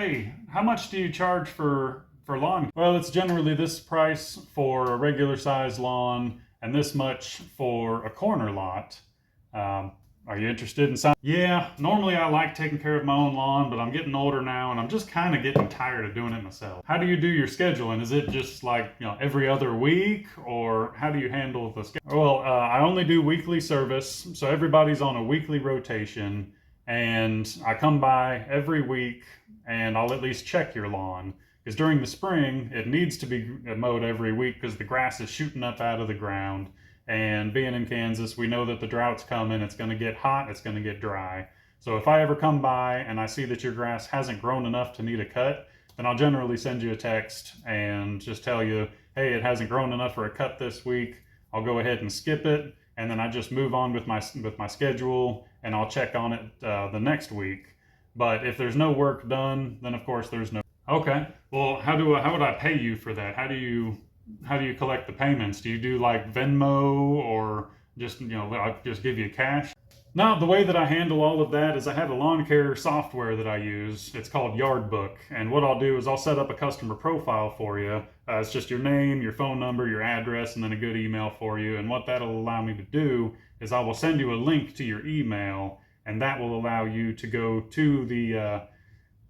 hey, how much do you charge for lawn? Well, it's generally this price for a regular size lawn and this much for a corner lot. Are you interested in something? Yeah, normally I like taking care of my own lawn, but I'm getting older now and I'm just kind of getting tired of doing it myself. How do you do your scheduling? Is it just like, every other week, or how do you handle the schedule? Well, I only do weekly service, so everybody's on a weekly rotation, and I come by every week and I'll at least check your lawn. Because during the spring, it needs to be mowed every week because the grass is shooting up out of the ground. And being in Kansas, we know that the drought's coming. It's going to get hot. It's going to get dry. So if I ever come by and I see that your grass hasn't grown enough to need a cut, then I'll generally send you a text and just tell you, hey, it hasn't grown enough for a cut this week. I'll go ahead and skip it. And then I just move on with my schedule, and I'll check on it the next week. But if there's no work done, then of course there's no. Okay. Well, how would I pay you for that? How do you collect the payments? Do you do like Venmo, or just, I'll just give you cash? Now, the way that I handle all of that is I have a lawn care software that I use. It's called Yardbook. And what I'll do is I'll set up a customer profile for you. It's just your name, your phone number, your address, and then a good email for you. And what that'll allow me to do is I will send you a link to your email, and that will allow you to go to the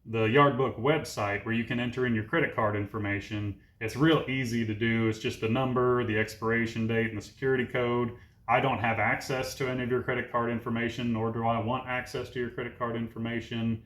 Yardbook website where you can enter in your credit card information. It's real easy to do. It's just the number, the expiration date, and the security code. I don't have access to any of your credit card information, nor do I want access to your credit card information.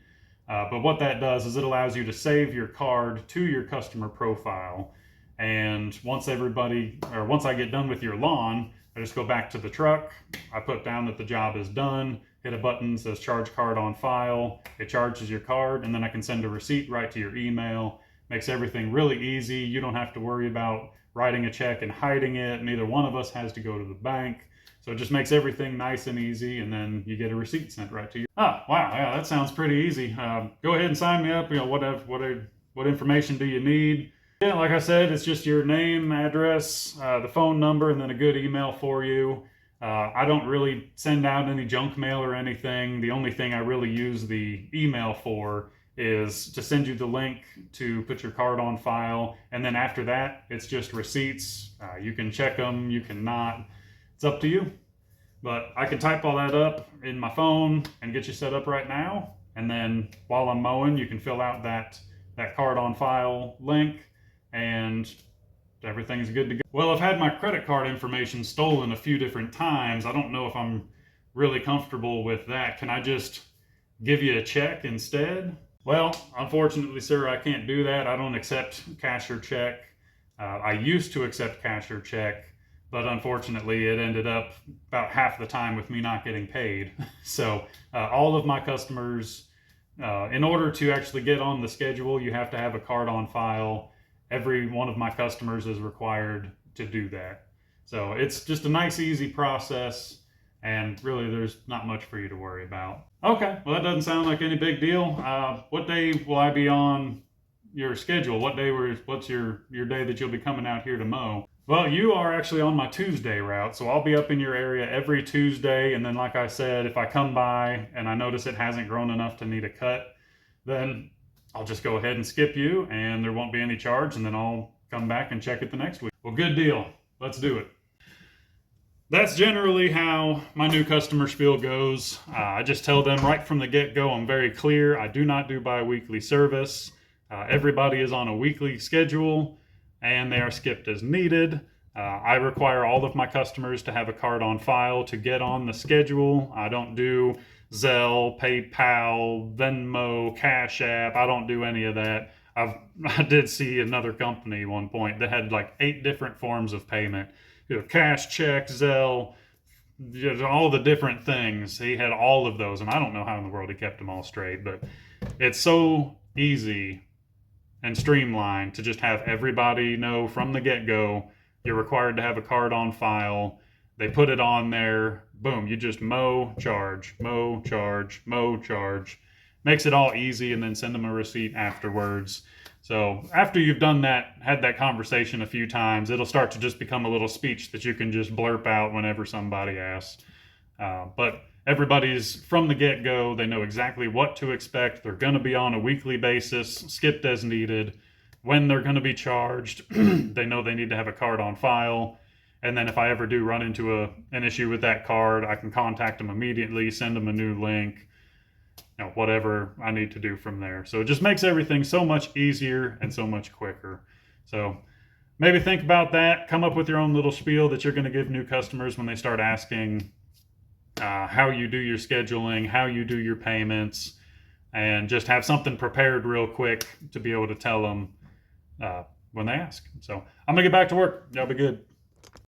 But what that does is it allows you to save your card to your customer profile. And once I get done with your lawn, I just go back to the truck. I put down that the job is done, hit a button that says charge card on file. It charges your card, and then I can send a receipt right to your email. Makes everything really easy. You don't have to worry about writing a check and hiding it. Neither one of us has to go to the bank. So it just makes everything nice and easy, and then you get a receipt sent right to you. Ah, wow, yeah, that sounds pretty easy. Go ahead and sign me up. What information do you need? Yeah, like I said, it's just your name, address, the phone number, and then a good email for you. I don't really send out any junk mail or anything. The only thing I really use the email for is to send you the link to put your card on file. And then after that, it's just receipts. You can check them, you can not. It's up to you. But I can type all that up in my phone and get you set up right now. And then while I'm mowing, you can fill out that card on file link, and everything's good to go. Well, I've had my credit card information stolen a few different times. I don't know if I'm really comfortable with that. Can I just give you a check instead? Well, unfortunately, sir, I can't do that. I don't accept cash or check. I used to accept cash or check, but unfortunately, it ended up about half the time with me not getting paid. So all of my customers, in order to actually get on the schedule, you have to have a card on file. Every one of my customers is required to do that. So it's just a nice, easy process, and really there's not much for you to worry about. Okay, well, that doesn't sound like any big deal. What day will I be on your schedule? What's your day that you'll be coming out here to mow? Well, you are actually on my Tuesday route, so I'll be up in your area every Tuesday, and then like I said, if I come by and I notice it hasn't grown enough to need a cut, then I'll just go ahead and skip you, and there won't be any charge, and then I'll come back and check it the next week. Well, good deal. Let's do it. That's generally how my new customer spiel goes. I just tell them right from the get-go, I'm very clear. I do not do bi-weekly service. Everybody is on a weekly schedule, and they are skipped as needed. I require all of my customers to have a card on file to get on the schedule. I don't do Zelle, PayPal, Venmo, Cash App. I don't do any of that. I did see another company at one point that had like 8 different forms of payment. Cash, check, Zelle, all the different things. He had all of those, and I don't know how in the world he kept them all straight, but it's so easy and streamlined to just have everybody know from the get-go you're required to have a card on file. They put it on there, boom, you just mow, charge, mow, charge, mow, charge. Makes it all easy, and then send them a receipt afterwards. So after you've done that, had that conversation a few times, it'll start to just become a little speech that you can just blurp out whenever somebody asks. But everybody's from the get-go. They know exactly what to expect. They're going to be on a weekly basis, skipped as needed, when they're going to be charged. They know they need to have a card on file. And then if I ever do run into an issue with that card, I can contact them immediately, send them a new link, whatever I need to do from there. So it just makes everything so much easier and so much quicker. So maybe think about that. Come up with your own little spiel that you're going to give new customers when they start asking how you do your scheduling, how you do your payments, and just have something prepared real quick to be able to tell them when they ask. So I'm going to get back to work. Y'all be good.